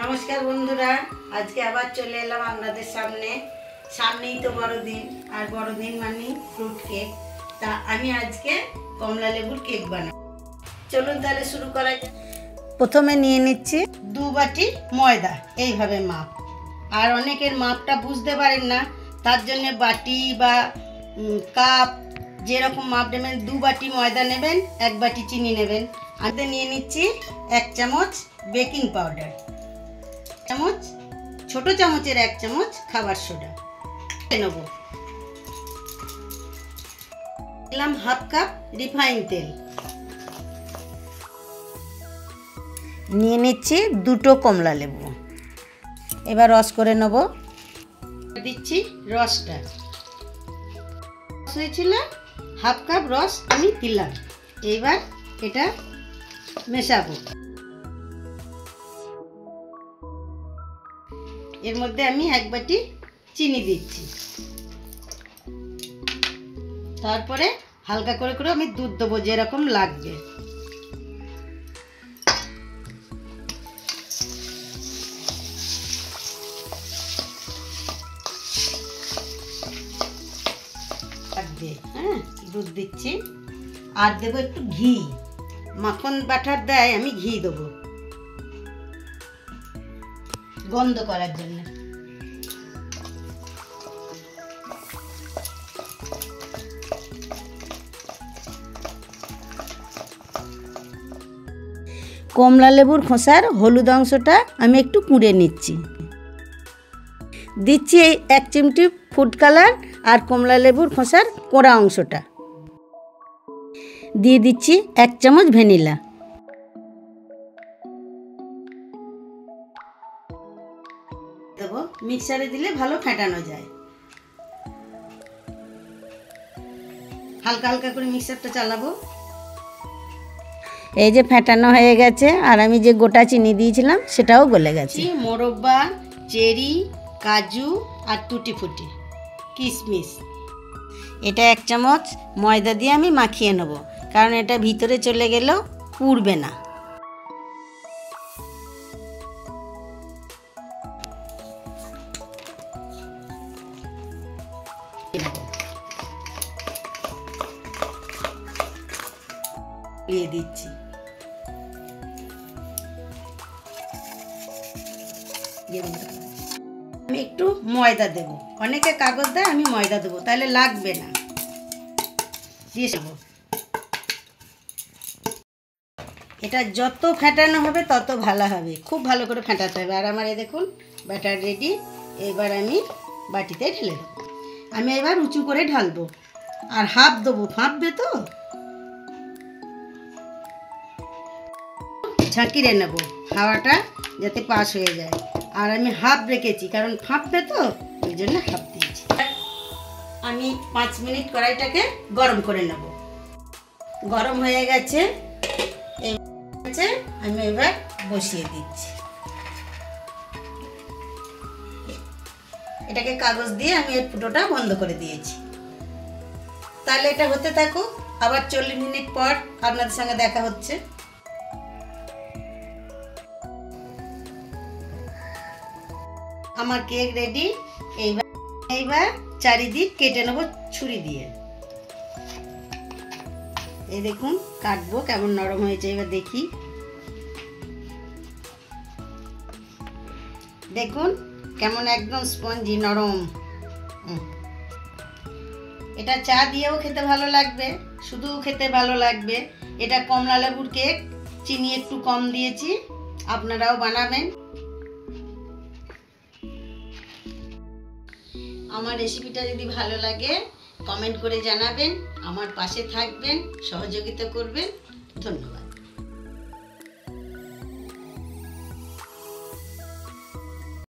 নমস্কার বন্ধুরা, আজকে আবার চলে এলাম আপনাদের সামনেই তো বড়দিন, আর বড়দিন মানে ফ্রুট কেক। তা আমি আজকে কমলা লেবুর কেক বানাবো। চলুন তাহলে শুরু করা যাক। প্রথমে নিয়ে নিচ্ছি 2 বাটি ময়দা, এইভাবে মাপ। আর অনেকের মাপটা বুঝতে পারেন না, তার জন্য বাটি বা কাপ যেরকম মাপ নেবেন 2 বাটি ময়দা নেবেন, 1 বাটি চিনি নেবেন। আমি নিয়ে নিচ্ছি 1 চামচ বেকিং পাউডার, ছোট চামচের 1 চামচ খাবার সোডা নেব। দিলাম 1/2 কাপ রিফাইন তেল। নিয়ে নিচ্ছি 2টো কমলা লেবু, এবার রস করে নেব। দিচ্ছি রসটা, হয়েছিল 1/2 কাপ রস আমি দিলাম। এবার এটা মেশাবো। এর মধ্যে আমি 1 বাটি চিনি দিচ্ছি। তারপরে হালকা করে করে আমি দুধ দেবো যেরকম লাগবে। হ্যাঁ, দুধ দিচ্ছি। আর দেবো একটু ঘি, মাখন বাটার দেয়, আমি ঘি দেবো গন্ধ করার জন্য। কমলা লেবুর খোসার হলুদ অংশটা আমি একটু কুড়ে নিচ্ছি। দিচ্ছি এই 1 চিমটি ফুড কালার, আর কমলা লেবুর খোসার কোড়া অংশটা দিয়ে দিচ্ছি 1 চামচ ভ্যানিলা। দেবো, মিক্সারে দিলে ভালো ফেটানো যায়। হালকা হালকা করে মিক্সারটা চালাবো। এই যে ফেটানো হয়ে গেছে, আর আমি যে গোটা চিনি দিয়েছিলাম সেটাও গলে গেছে। মোরব্বা, চেরি, কাজু আর টুটি ফুটি, কিশমিশ। এটা 1 চামচ ময়দা দিয়ে আমি মাখিয়ে নেব, কারণ এটা ভিতরে চলে গেলেও পুড়বে না। দিয়ে দিচ্ছি। আমি একটু ময়দা দেব, অনেকে কাগজ দেয়, আমি ময়দা দেবো, তাহলে লাগবে না। দিয়ে দেব। এটা যত ফেটানো হবে তত ভালো হবে, খুব ভালো করে ফেটাতে হবে। আর আমার এই দেখুন ব্যাটার রেডি। এবার আমি বাটিতে ঢেলে দেবো। আমি এবার উঁচু করে ঢালবো, আর হাফ দেবো, ফাঁপবে তো, ঝাঁকিয়ে নেব হাওয়াটা যাতে পাস হয়ে যায়। আর আমি হাফ রেখেছি, কারণ ফাঁপবে তো, ওই জন্য হাফ দিয়েছি। আমি 5 মিনিট কড়াইটাকে গরম করে নেব। গরম হয়ে গেছে, আমি এবার বসিয়ে দিচ্ছি। এটাকে কাগজ দিয়ে আমি এর ফুটোটা বন্ধ করে দিয়েছি। তাহলে এটা হতে থাকুক, আবার 40 মিনিট পর আপনাদের সঙ্গে দেখা হচ্ছে। আমার কেক রেডি। এইবার চারিদিক কেটে নেব ছুরি দিয়ে। এই দেখুন কাটবো, কেমন নরম হয়েছে। এবার দেখি, দেখুন কেমন একদম স্পঞ্জি নরম। এটা চা দিয়েও খেতে ভালো লাগবে, শুধুও খেতে ভালো লাগবে। এটা কমলা লেবুর কেক, চিনি একটু কম দিয়েছি, আপনারাও বানাবেন। আমার রেসিপিটা যদি ভালো লাগে কমেন্ট করে জানাবেন, আমার পাশে থাকবেন, সহযোগিতা করবেন। ধন্যবাদ।